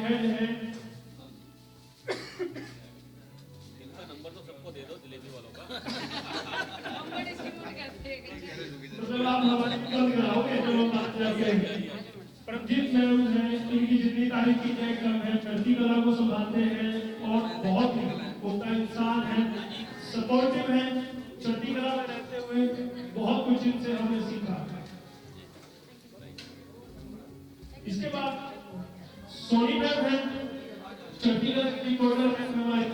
Head हैं। इनका number तो सबको दे दो, डिलीवरी वालों का। मतलब आप हमारी कल कराओगे जो हम बात करके। परमजीत मैम है, इनकी जितनी तारीफ की जाए कम है। चढ़ती कला को संभालते हैं और बहुत ही उनका इंसान है, सपोर्टिव है। चढ़ती कला में रहते हुए बहुत कुछ इनसे हमने सीखा। इसके बाद सोनी मैम है, चढ़ती कला की रिकॉर्डर है हमारे।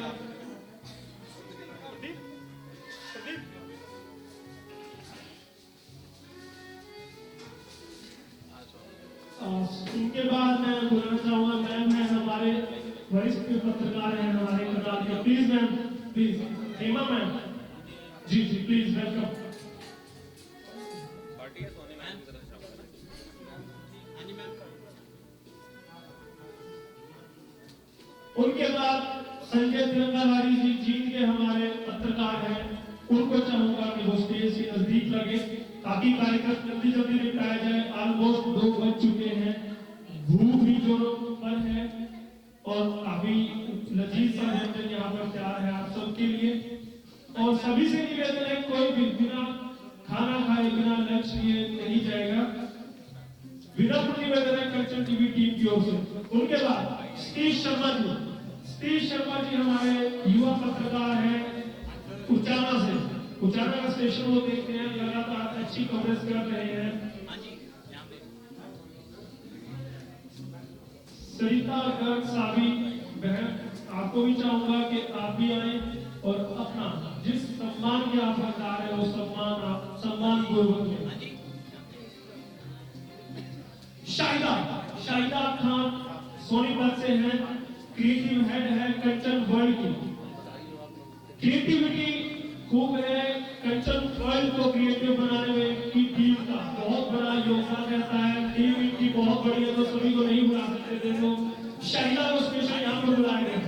इनके बाद मैं बोलना चाहूंगा मैम है हमारे वरिष्ठ पत्रकार हैं हमारे कनाल के। Please ma'am, please. Hema ma'am जी जी प्लीज वेलकम। पार्टी है सोनी मैम की तरफ से। उनके बाद संजय तिरंगाधारी जी जीत के हमारे पत्रकार हैं। उनको चाहूंगा कि वो स्टेज से नजदीक लगे ताकि कार्यक्रम जल्दी जल्दी निपटाया जाए। ऑलमोस्ट 2 बज चुके हैं, भूख भी जोरों पर है और काफी लजीज सा व्यंजन यहाँ पर तैयार है आप सबके लिए। और सभी से निवेदन है कोई भी बिना खाना खाए बिना लंच लिए नहीं जाएगा। विनम्र निवेदन है कंचन टीवी टीम की ओर से। उनके बाद सतीश शर्मा जी, सतीश शर्मा जी हमारे युवा पत्रकार हैं उचाना से। उचाना का स्टेशन वो देखते हैं, लगातार अच्छी कवरेज कर रहे हैं। सरिता गर्ग साबी बहन, आपको भी चाहूंगा कि आप भी आए और अपना जिस सम्मान के आप हकदार है वो सम्मान आप सम्मान पूर्वक लें। शाहिदा खान सोनीपत से हैं, क्रिएटिव हेड है कंचन वर्ल्ड की। क्रिएटिविटी खूब है, कंचन वर्ल्ड को क्रिएटिव बनाने में की टीम का बहुत बड़ा योगदान रहता है। टीम इनकी बहुत बड़ी है तो सभी को नहीं बुला सकते थे, तो शाहिदा को स्पेशल यहाँ पर बुलाए गए।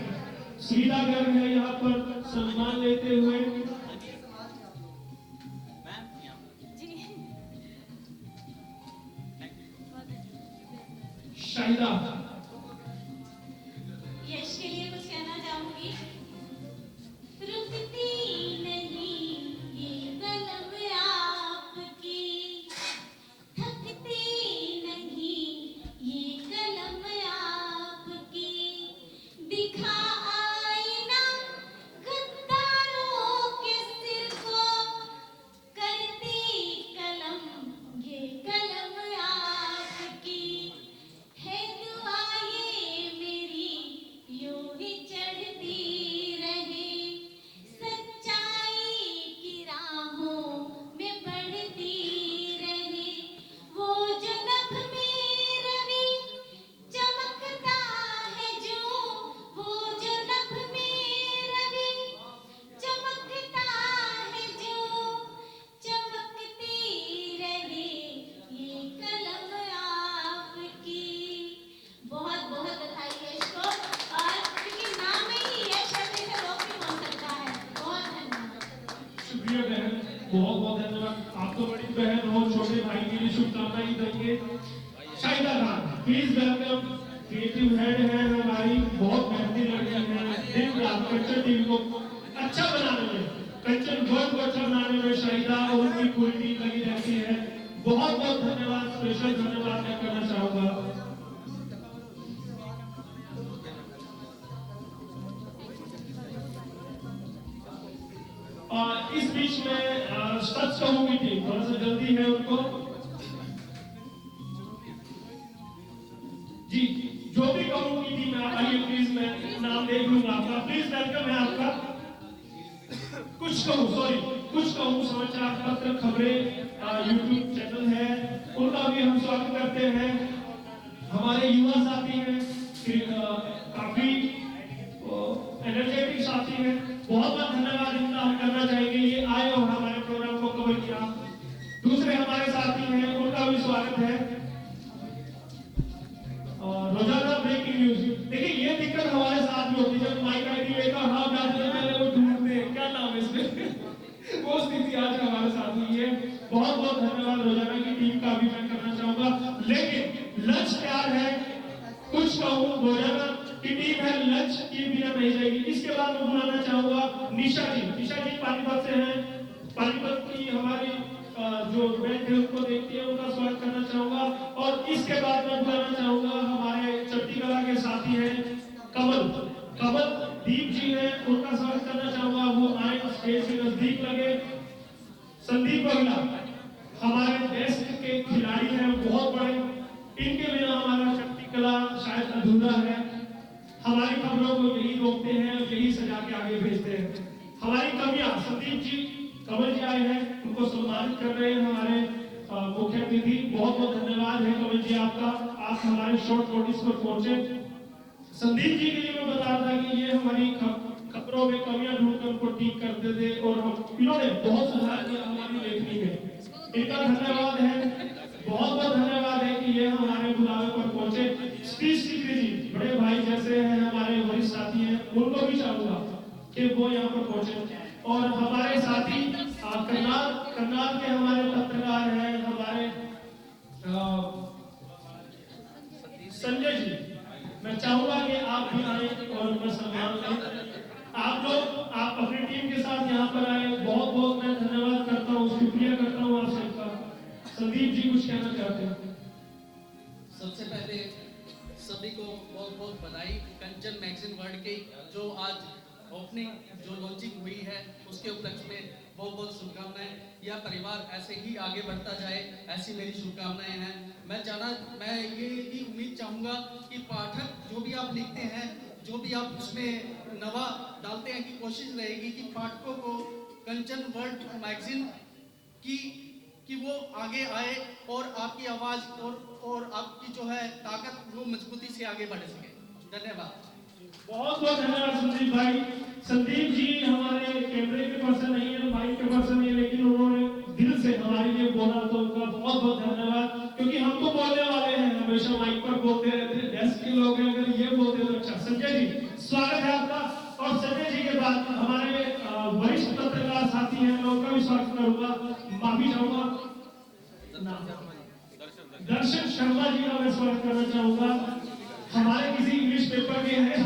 श्रीदा गर्ग है यहाँ पर सम्मान लेते हुए। शाहिदा यश के लिए कुछ कहना चाहूंगी। रुकती नहीं ये कलम आपकी, थकती नहीं ये कलम आपकी, दिखा आईना गद्दारों के सिर को, करती कलम ये कलम आपकी, है दुआ ये मेरी यूं ही चढ़ती रहे, सच्चाई की राहों में बढ़ती रहे, वो जो नभ में रवि चमकता है जो, वो जो नभ में रवि चमकता है जो, चमकती रहे ये कलम आपकी। बहुत बहुत बधाई यश को, और क्योंकि नाम में ही यश है तो इसे रोक नहीं हो सकता है। बहुत धन्यवाद। शुक्रिया बहन, बहुत बहुत धन्यवाद। आप तो बड़ी बहन हो, छोटे भाई के लिए शुभकामनाएं देंगे। Shahida Khan please welcome. Creative head है हमारी, बहुत मेहनती लड़की है। दिन रात कंचन टीम को अच्छा बनाने में, कंचन वर्ल्ड को अच्छा बनाने में शाहिदा और उनकी पूरी टीम लगी रहती है। बहुत बहुत धन्यवाद, स्पेशल धन्यवाद मैं करना चाहूंगा। इस बीच में सच कहूंगी टीम थोड़ा सा जल्दी है उनको जी, जो भी कहूंगी टीम आइए प्लीज, मैं नाम देख लूंगा आपका। प्लीज वेलकम है आपका। कुछ कहूँ समाचार पत्र खबरें यूट्यूब चैनल है उनका भी हम स्वागत करते हैं। हमारे युवा साथी हैं, काफी एनर्जेटिक साथी हैं, बहुत बहुत धन्यवाद इनका हम करना चाहेंगे। ये आए और हमारे प्रोग्राम को कवर किया। दूसरे हमारे साथी हैं उनका भी स्वागत है। रोजाना ब्रेकिंग न्यूज, देखिए ये दिक्कत हमारे साथ भी होती है जब माइक आईडी लेकर हम जाते हैं पहले वो ढूंढते हैं क्या नाम है इसमें वो स्थिति आज हमारे साथ हुई है। बहुत बहुत धन्यवाद रोजाना की टीम का भी मैं करना चाहूंगा। लेकिन लंच तैयार है, कुछ कहूँ रोजाना लंच किए बिना नहीं जाएगी। इसके बाद मैं बुलाना चाहूंगा निशा जी पानीपत से हैं। पानीपत की हमारी जो बैंड है उनको देखती है, उनका स्वागत करना चाहूंगा। और इसके बाद मैं बुलाना चाहूंगा हमारे चट्टी कला के साथी हैं कमल दीप जी हैं, उनका स्वागत करना चाहूंगा। वो आए स्टेज से नजदीक लगे। संदीप बगला हमारे देश के खिलाड़ी हैं, बहुत बड़े, इनके बिना हमारा चट्टी कला शायद अधूरा है। हमारी खबरों को यही रोकते हैं, यही सजा के आगे भेजते हैं। हमारी कमियां संदीप जी कमल जी आए हैं, उनको सम्मानित कर रहे हैं हमारे मुख्य अतिथि। बहुत बहुत धन्यवाद है कमल जी आपका, आप हमारे शॉर्ट नोटिस पर पहुंचे। संदीप जी के लिए मैं बता रहा था कि ये हमारी खबरों में कमियां ढूंढकर उनको ठीक करते थे और इन्होंने बहुत सुधार किया हमारी लेखनी में। इनका धन्यवाद है, बहुत बहुत धन्यवाद है कि ये हमारे बुलावे पर पहुंचे। सतीश सिकरी जी बड़े भाई जैसे हैं, हमारे वरिष्ठ साथी हैं, उनको भी चाहूंगा कि वो यहाँ पर पहुंचे। और हमारे साथी करनाल के हमारे पत्रकार हैं, हमारे संजय जी, मैं चाहूंगा कि आप भी आए और उनका सम्मान करें। आप अपनी टीम के साथ यहाँ पर आए, बहुत बहुत मैं धन्यवाद करता हूँ, शुक्रिया करता हूँ आप सबका। संदीप जी कुछ कहना चाहते हैं? सबसे पहले सभी को बहुत बहुत बधाई। कंचन मैगजीन वर्ल्ड की जो आज ओपनिंग जो लॉन्चिंग हुई है उसके उपलक्ष्य में बहुत बहुत शुभकामनाएं। यह परिवार ऐसे ही आगे बढ़ता जाए, ऐसी मेरी शुभकामनाएं हैं। मैं ये भी उम्मीद चाहूँगा कि पाठक जो भी आप लिखते हैं, जो भी आप उसमें नवा डालते हैं, कि कोशिश रहेगी कि पाठकों को कंचन वर्ल्ड मैगजीन कि वो आगे आए और आपकी आवाज़ और आपकी जो है ताकत वो मजबूती से आगे बढ़ सके। धन्यवाद। बहुत बहुत धन्यवाद संदीप भाई। संदीप जी हमारे कैमरे के पर्सन नहीं है, माइक के पर्सन नहीं है, लेकिन उन्होंने दिल से हमारे लिए बोला, तो उनका बहुत बहुत धन्यवाद। क्योंकि हम तो बोलने वाले हैं, हमेशा माइक पर बोलते रहते हैं, डेस्क के लोग हैं, अगर ये बोलते तो अच्छा। संजय जी स्वागत है आपका। और संजय जी के बाद हमारे वरिष्ठ पत्रकार साथी हैं, मैं उनका भी स्वागत करूंगा, माफी चाहूंगा। दर्शन शर्मा जी का मैं स्वागत करना चाहूंगा, हमारे किसी इंग्लिश पेपर के हैं।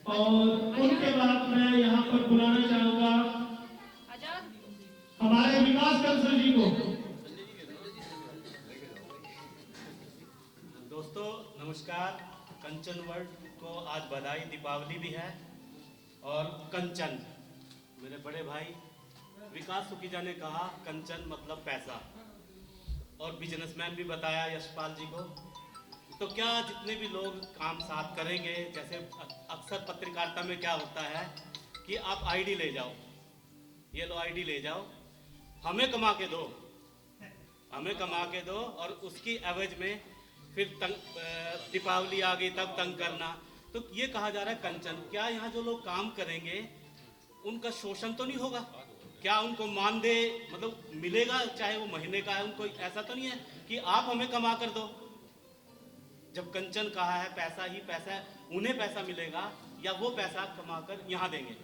और उनके बाद मैं यहाँ पर बुलाना चाहूंगा हमारे विकास कंसल जी को। दोस्तों नमस्कार। कंचन वर्ल्ड को आज बधाई, दीपावली भी है। और कंचन मेरे बड़े भाई विकास सुखीजा ने कहा कंचन मतलब पैसा, और बिजनेसमैन भी बताया यशपाल जी को। तो क्या जितने भी लोग काम साथ करेंगे, जैसे अक्सर पत्रकारिता में क्या होता है कि आप आईडी ले जाओ, ये लो आईडी ले जाओ, हमें कमा के दो और उसकी एवज में फिर दीपावली आ गई तब तंग करना। तो ये कहा जा रहा है कंचन। क्या यहाँ जो लोग काम करेंगे उनका शोषण तो नहीं होगा? क्या उनको मानदेय मतलब मिलेगा, चाहे वो महीने का है? उनको ऐसा तो नहीं है कि आप हमें कमा कर दो। जब कंचन कहा है पैसा ही पैसा है, उन्हें पैसा मिलेगा या वो पैसा कमा कर यहाँ देंगे?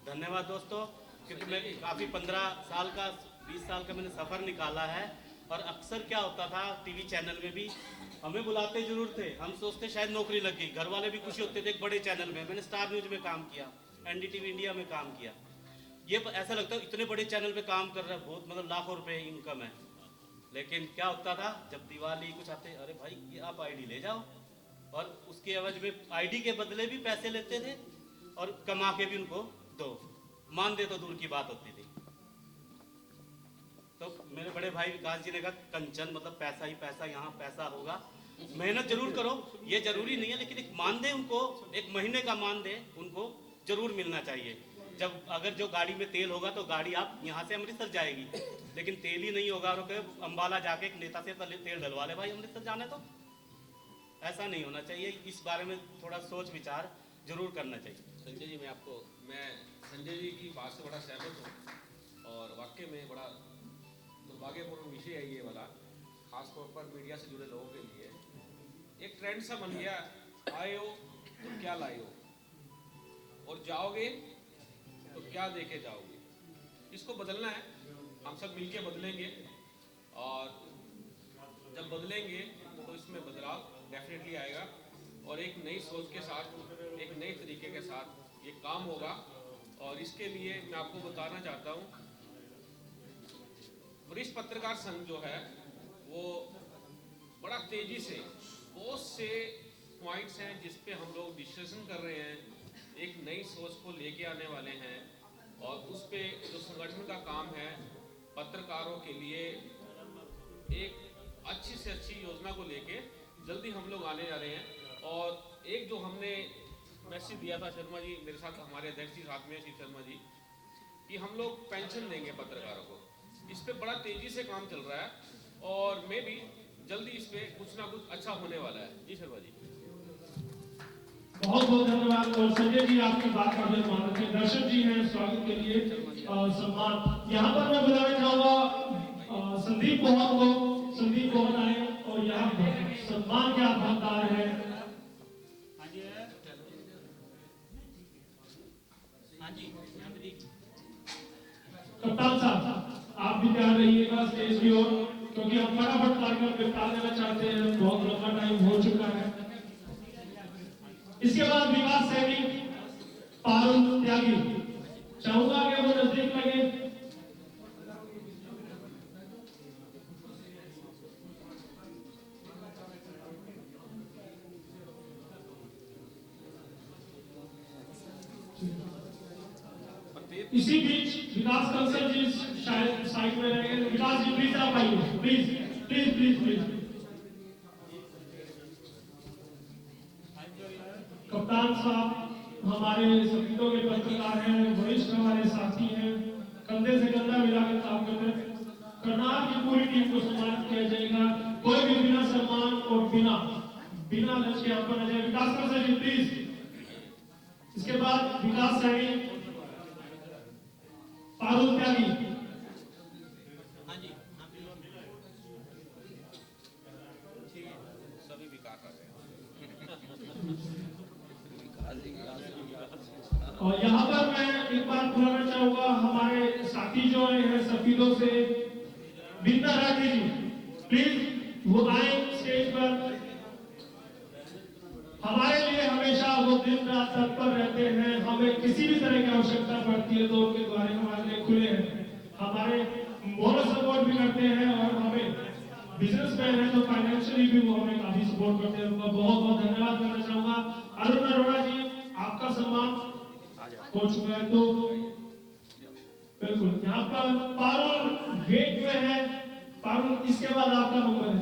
धन्यवाद दोस्तों, क्योंकि मैं काफ़ी 15 साल का 20 साल का मैंने सफ़र निकाला है। और अक्सर क्या होता था टीवी चैनल में भी हमें बुलाते जरूर थे, हम सोचते शायद नौकरी लग गई, घर वाले भी खुशी होते थे। एक बड़े चैनल में मैंने स्टार न्यूज़ में काम किया, एनडीटीवी इंडिया में काम किया। ये ऐसा लगता है इतने बड़े चैनल पे काम कर रहा है, बहुत मतलब लाखों रुपए इनकम है। लेकिन क्या होता था जब दिवाली कुछ आते, अरे भाई ये आप आईडी ले जाओ, और उसके एवज में आईडी के बदले भी पैसे लेते थे और कमा के भी उनको दो, मान दे तो दूर की बात होती थी। तो मेरे बड़े भाई विकास जी ने कहा कंचन मतलब पैसा ही पैसा, यहाँ पैसा होगा, मेहनत जरूर करो, ये जरूरी नहीं है, लेकिन एक मानदेय उनको, एक महीने का मानदेय उनको जरूर मिलना चाहिए। जब अगर जो गाड़ी में तेल होगा तो गाड़ी आप यहाँ से अमृतसर जाएगी, लेकिन तेल ही नहीं होगा और अम्बाला जाके एक नेता से तेल डलवा ले भाई अमृतसर जाने, तो ऐसा नहीं होना चाहिए। इस बारे में थोड़ा सोच विचार जरूर करना चाहिए। संजय जी मैं संजय जी की बात से बड़ा सहमत हूँ, और वाकई में बड़ा दुर्भाग्यपूर्ण विषय है ये वाला, खासतौर पर मीडिया से जुड़े लोगों के लिए। एक ट्रेंड सा बन गया, आए हो तो क्या लाए हो, और जाओगे तो क्या देके जाओगे। इसको बदलना है, हम सब मिलके बदलेंगे। और जब बदलेंगे तो इसमें बदलाव डेफिनेटली आएगा और एक नई सोच के साथ, एक नए तरीके के साथ ये काम होगा। और इसके लिए मैं आपको बताना चाहता हूँ, वरिष्ठ पत्रकार संघ जो है वो बड़ा तेजी से बहुत से पॉइंट्स हैं जिस पे हम लोग डिस्कशन कर रहे हैं, एक नई सोच को लेके आने वाले हैं और उस पे जो संगठन का काम है पत्रकारों के लिए एक अच्छी से अच्छी योजना को लेके जल्दी हम लोग आने जा रहे हैं। और एक जो हमने मैसेज दिया था शर्मा जी मेरे साथ, हमारे अध्यक्ष जी साथ में शिव शर्मा जी, कि हम लोग पेंशन देंगे पत्रकारों को, इस पे बड़ा तेजी से काम चल रहा है और मैं भी जल्दी इस पे कुछ ना कुछ अच्छा होने वाला है। जी शर्मा जी, बहुत बहुत धन्यवाद। और संजय जी आपकी बात का जो मान रखे, दर्शक जी हैं स्वागत के लिए सम्मान। यहाँ पर मैं बुलाना चाहूंगा संदीप कोहन को। संदीप कोहन आए और यहाँ सम्मान के हकदार है। कप्तान साहब आप भी तैयार रहिएगा स्टेज की ओर, क्योंकि हम फटाफट कार्यक्रम निपटा देना चाहते हैं, बहुत लंबा टाइम हो चुका है। इसके बाद विकास सैनी, पारुल त्यागी, चाहूंगा कि वो नजदीक लगे। इसी बीच विकास कंसल जी शायद साइड में रहेंगे। विकास जी प्लीज आप आइए, प्लीज प्लीज प्लीज प्लीज। कप्तान साहब हमारे सभी के पत्रकार हैं, वरिष्ठ हमारे साथी हैं, कंधे से कंधा मिला के काम करते हैं। करनाल की पूरी टीम को सम्मानित किया जाएगा। कोई भी बिना सम्मान और बिना लक्ष्य यहाँ पर न जाए। विकास कंसल जी प्लीज। इसके बाद विकास सैनी, पारुल त्यागी। सभी विकास आ गए। और यहाँ पर मैं एक बात बुलाना चाहूंगा हमारे साथी जो आए हैं सफीदों से, बिंदा राठी जी प्लीज वो आए स्टेज पर। हमारे लिए हमेशा वो दिन रात तत्पर रहते हैं, हमें किसी भी तरह की आवश्यकता पड़ती है तो उनके द्वारे हमारे लिए खुले हैं, हमारे मोरल सपोर्ट भी करते हैं और हमें बिजनेसमैन है तो फाइनेंशियली भी वो हमें काफी सपोर्ट करते हैं। उनका बहुत बहुत धन्यवाद करना चाहूंगा। अरुण अरोड़ा जी आपका सम्मान हो चुका है, तो बिल्कुल यहाँ पर पारुल गेट में है। पारुल इसके बाद आपका नंबर है।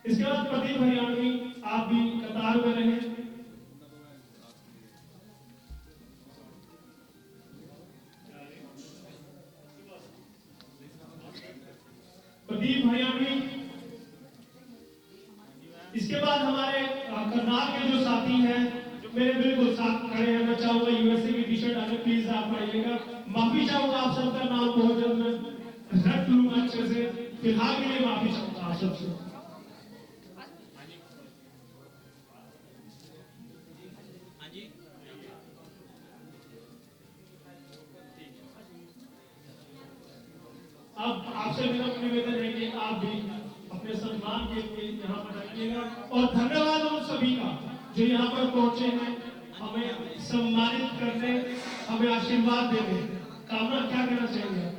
इसके बाद प्रदीप हरियाणवी आप भी कतार में रहे। प्रदीप हरियाणवी। इसके बाद हमारे करनाल के जो साथी हैं जो मेरे बिल्कुल साथ खड़े हैं, मैं चाहूंगा यूएसए की टी शर्ट आने प्लीज आप आइएगा। माफी चाहूंगा आप सबका नाम बहुत जल्द मैं रख लूंगा अच्छे से, फिलहाल के लिए माफी चाहूंगा आप सबसे। अब आपसे मेरा निवेदन है कि आप भी अपने सम्मान के लिए यहाँ पर रखिएगा। और धन्यवाद उन सभी का जो यहाँ पर पहुंचे हैं हमें सम्मानित करने, हमें आशीर्वाद देने। कामना क्या करना चाहिए?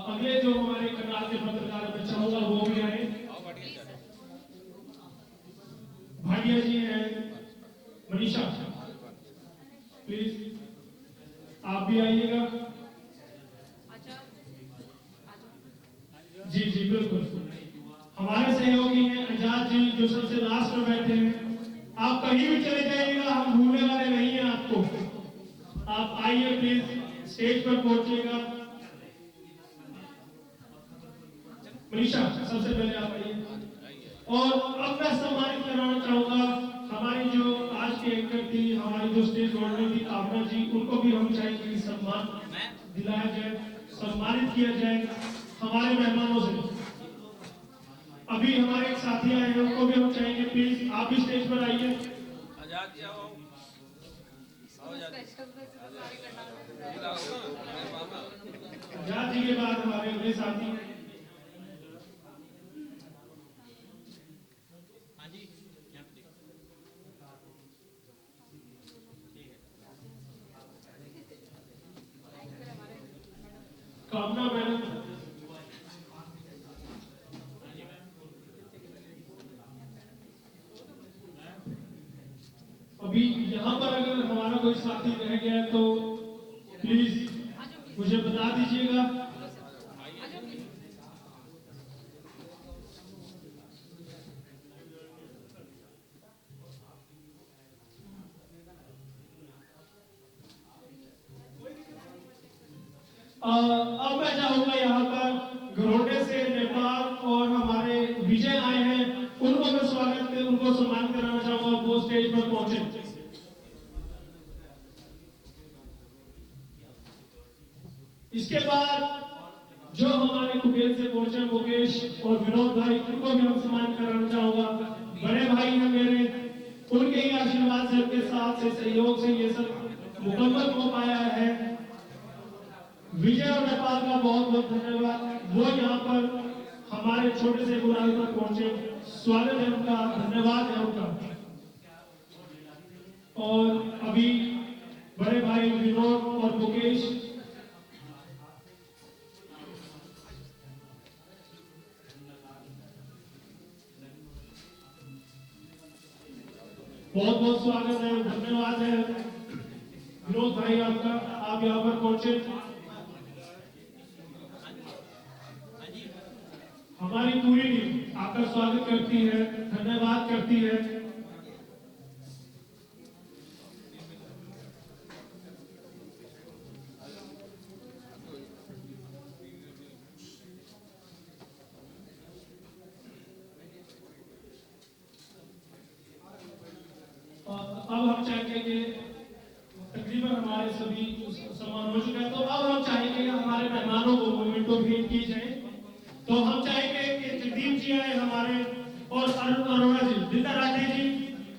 अगले जो हमारे करनाल के पत्रकार मैं चाहूंगा वो भी आए। भाटिया जी हैं, मनीषा प्लीज आप भी आइएगा। जी जी बिल्कुल। हमारे सहयोगी हैं आजाद जी जो सबसे लास्ट में बैठे हैं। आप कहीं भी चले जाइएगा, हम भूलने वाले नहीं हैं आपको। आप आइए प्लीज, स्टेज पर पहुंचिएगा। मनीषा सबसे पहले आप आइए। और अब मैं सम्मानित कराना चाहूंगा हमारी जो आज की एंकर थी, हमारी जो स्टेज होल्डर थी कामना जी, उनको भी हम चाहेंगे कि सम्मान दिलाया जाए, सम्मानित किया जाए हमारे मेहमानों से। अभी हमारे एक साथी आए हैं, उनको भी हम चाहेंगे प्लीज आप भी स्टेज पर आइए। आजाद जी आओ आओ आजाद आजाद जी के बाद हमारे अगले साथी हाँ जी यहाँ पे देखो। कामना मैडम। अभी यहाँ पर अगर हमारा कोई साथी रह गया है तो प्लीज मुझे बता दीजिएगा। अब मैं चाहूंगा यहाँ पर घरोटे से नेपाल और हमारे विजय आए हैं, उनको मैं स्वागत कर उनको सम्मान कराना चाहूंगा, वो स्टेज पर पहुंचे। इसके बाद जो हमारे कुबेर से पहुंचे मुकेश और विनोद भाई, उनको भी हम सम्मान कराना चाहूंगा। बड़े भाई हैं मेरे, उनके ही आशीर्वाद से उनके साथ से सहयोग से ये सब मुकम्मल हो पाया है। विजय और नेपाल का बहुत बहुत धन्यवाद, वो यहाँ पर हमारे छोटे से बुराई पर पहुंचे, स्वागत है उनका, धन्यवाद है उनका। और अभी बड़े भाई विनोद और मुकेश बहुत बहुत स्वागत है, धन्यवाद है विनोद भाई आपका, आप यहाँ पर पहुंचे। हमारी पूरी टीम आपका स्वागत करती है, धन्यवाद करती है। अब हम चाहेंगे कि तकरीबन हमारे सभी सम्मान हो चुका है, तो अब हम चाहेंगे कि हमारे मेहमानों को मोमेंटो भेंट की जाए। तो हम चाहेंगे कि जगदीप जी आए हमारे, और अरुण अरोड़ा जी, जिंदा राठी जी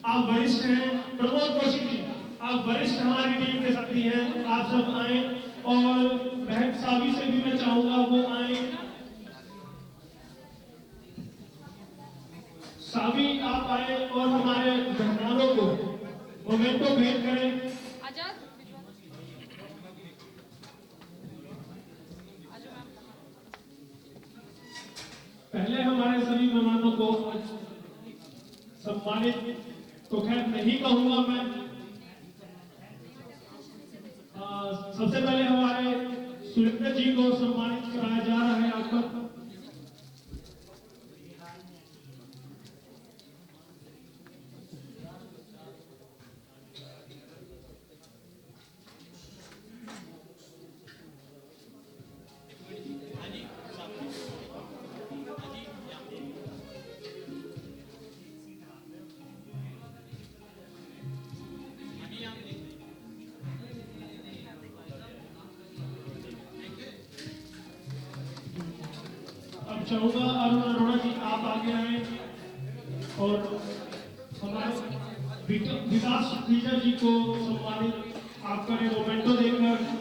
आप वरिष्ठ हैं, प्रमोद कौशिक जी आप वरिष्ठ हमारी टीम के साथी हैं, आप सब आए। और बहन सावी से भी मैं चाहूंगा वो आए। सावी आप आए और हमारे मेहमानों को मोमेंटो भेंट करें। पहले हमारे सभी मेहमानों को सम्मानित तो खैर नहीं कहूंगा मैं, सबसे पहले हमारे सुरेंद्र जी को सम्मानित कराया जा रहा है आपका। अब चाहूंगा अरुण अरोड़ा जी आप आगे आए और हमारे विकास टीचर जी को सम्मानित आप करें मोमेंटो देकर।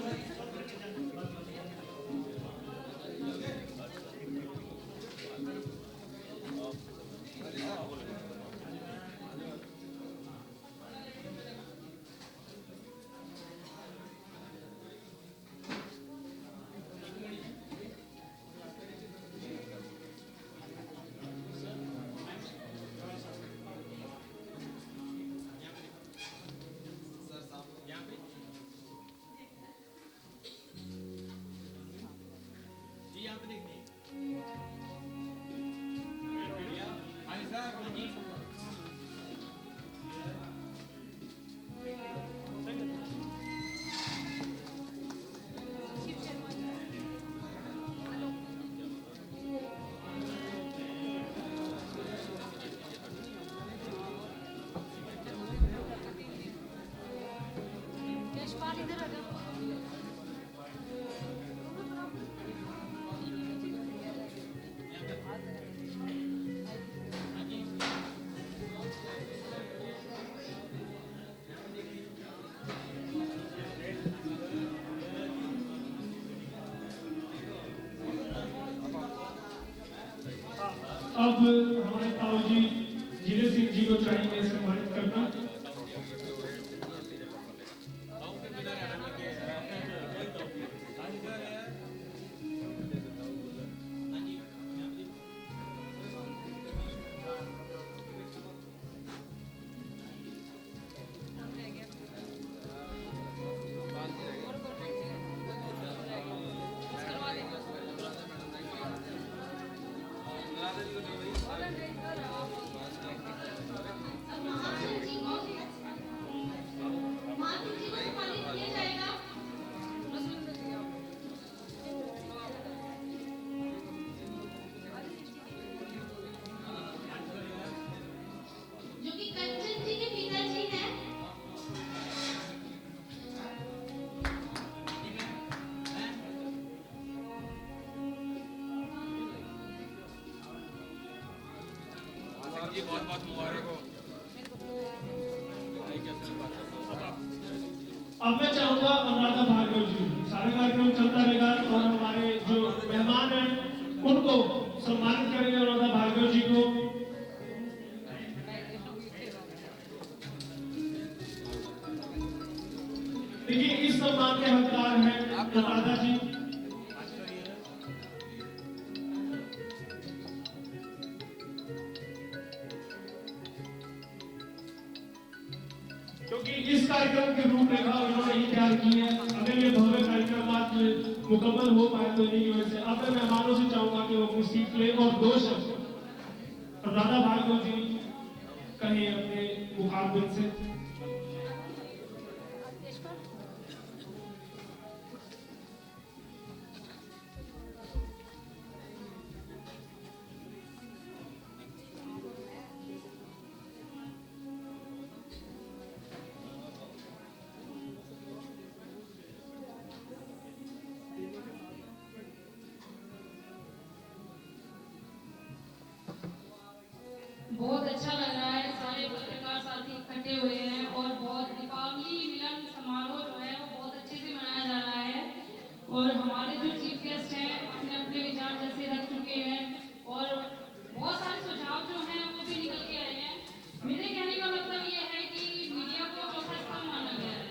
अब हमारे ताऊ जी जिले सिंह जी को चाहेंगे सम्मानित करना। जो कि कंचन जी के पिताजी हैं। जी बहुत बहुत मुबारक हो। अब मैं चाहूंगा अनुराधा भार्गव जी, सारा कार्यक्रम चलता रहेगा और हमारे जो मेहमान हैं उनको सम्मानित करेंगे अनुराधा भार्गव जी को। देखिए इस सम्मान के हकदार हैं अनुराधा जी। क्योंकि इस कार्यक्रम की रूपरेखा उन्होंने ही तैयार की है। अगर ये भव्य कार्यक्रम आज मुकम्मल हो पाए तो इन्हीं की वजह से। अब मैं मेहमानों से चाहूंगा कि वो अपनी सीट ले और 2 शब्द राधा भार्गव जी कहें अपने मुखारबिन से। बहुत अच्छा लग रहा है, सारे पत्रकार साथी इकट्ठे हुए हैं और बहुत दीपावली मिलन समारोह जो है वो बहुत अच्छे से मनाया जा रहा है। और हमारे जो चीफ गेस्ट हैं अपने अपने विचार जैसे रख चुके हैं और बहुत सारे सुझाव जो हैं वो भी निकल के आए हैं। मेरे कहने का मतलब ये है कि मीडिया को चौथा स्तंभ माना गया है,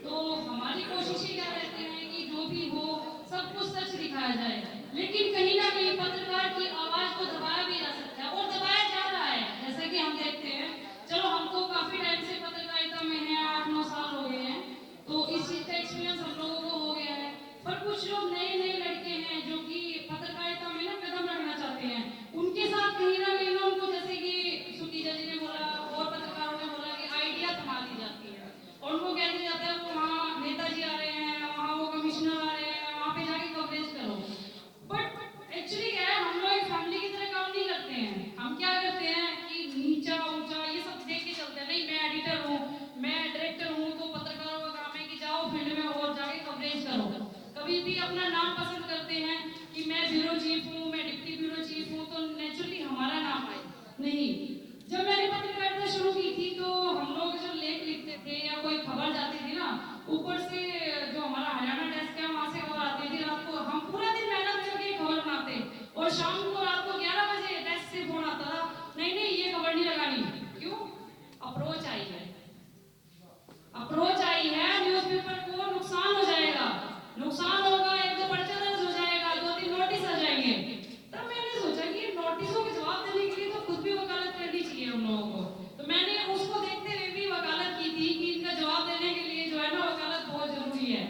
तो हमारी कोशिशें क्या रहती हैं कि जो भी हो सब कुछ सच दिखाया जाए, लेकिन कहीं ना कहीं पत्रकार की आवाज को दबाया भी जा सकता है और दबाया जा रहा है। जैसे कि हम देखते हैं, चलो हमको काफी टाइम से पत्रकारिता में है, 8-9 साल हो गए हैं, तो इस चीज का एक्सपीरियंस हम लोगों को हो गया है। पर कुछ लोग नए नए लड़के हैं जो कि पत्रकारिता में ना कदम रखना चाहते हैं, उनके साथ कहीं ना कहीं ना उनको, जैसे कि सुकीजा जी ने बोला और पत्रकारों ने बोला कि आइडिया थमा दी जाती है और उनको कह दिया जाता है वो वहाँ नेताजी आ रहे हैं, वहाँ वो कमिश्नर आ रहे हैं, वहाँ पे जाके कवरेज करो। बट एक्चुअली क्या है, हम लोग एक फैमिली की तरह काम नहीं करते हैं। हम क्या करते हैं कि नीचा ऊंचा ये सब देख के चलते हैं। नहीं, मैं एडिटर हूँ, मैं डायरेक्टर हूँ, तो पत्रकारों का काम है कि जाओ फील्ड में और जाके कवरेज करो। कभी भी अपना नाम पसंद करते हैं कि मैं ब्यूरो चीफ हूँ, मैं डिप्टी ब्यूरो चीफ हूँ, तो नेचुरली हमारा नाम आए। नहीं, जब मैंने पत्रकारिता शुरू की थी तो हम लोग जब लेख लिखते थे या कोई खबर जाती थी ना, ऊपर से जो हमारा हरियाणा डेस्क है वहाँ से खबर आती थी रात को, हम पूरा दिन मेहनत करके खबर बनाते और शाम को रात को 11 बजे डेस्क से फोन आता था, नहीं नहीं ये खबर नहीं लगानी। क्यों? अप्रोच आई है, अप्रोच आई है, न्यूज़पेपर को नुकसान हो जाएगा, नुकसान होगा, 1-2 पर्चा दर्ज हो जाएगा, 2-3 नोटिस आ जाएंगे। तब मैंने सोचा कि नोटिसों के जवाब देने के लिए तो खुद भी वकालत करनी चाहिए हम लोगों को। तो मैंने उसको देखते हुए भी वकालत की थी कि इनका जवाब देने के लिए जो है ना वकालत बहुत जरूरी है।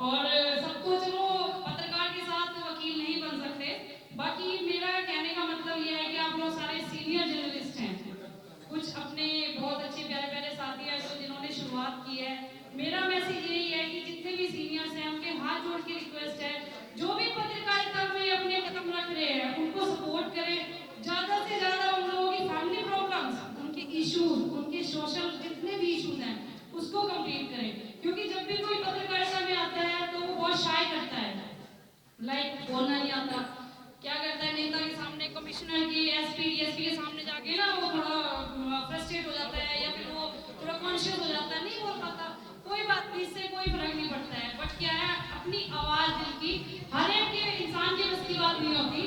और सबको, चलो पत्रकार के साथ वकील नहीं बन सकते। बाकी मेरा कहने का मतलब यह है कि आप लोग सारे सीनियर जर्नलिस्ट हैं, कुछ अपने बहुत अच्छे प्यारे प्यारे साथी हैं जो जिन्होंने शुरुआत की है। मेरा मैसेज यही है कि जितने भी सीनियर्स हैं उनके हाथ जोड़ के रिक्वेस्ट है, जो भी पत्रकारिता में अपने कदम रख रहे हैं उनको सपोर्ट करें, ज्यादा से ज्यादा उन लोगों की फैमिली प्रॉब्लम्स, उनके इश्यूज, उनके सोशल जितने भी इश्यूज हैं उसको कंप्लीट करें। क्योंकि जब भी कोई पत्रकारिता में आता है तो वो बहुत शाय करता है, लाइक बोलना नहीं आता, क्या करता है नेता के सामने, कमिश्नर की, एसपी डीएसपी के सामने जाके ना वो थोड़ा फ्रस्ट्रेट हो जाता है या फिर वो थोड़ा कॉन्शियस हो जाता है, नहीं बोल पाता। कोई बात नहीं, इससे कोई फर्क नहीं पड़ता है। बट क्या है, अपनी आवाज दिल की, हर एक के इंसान के बस की बात नहीं होती।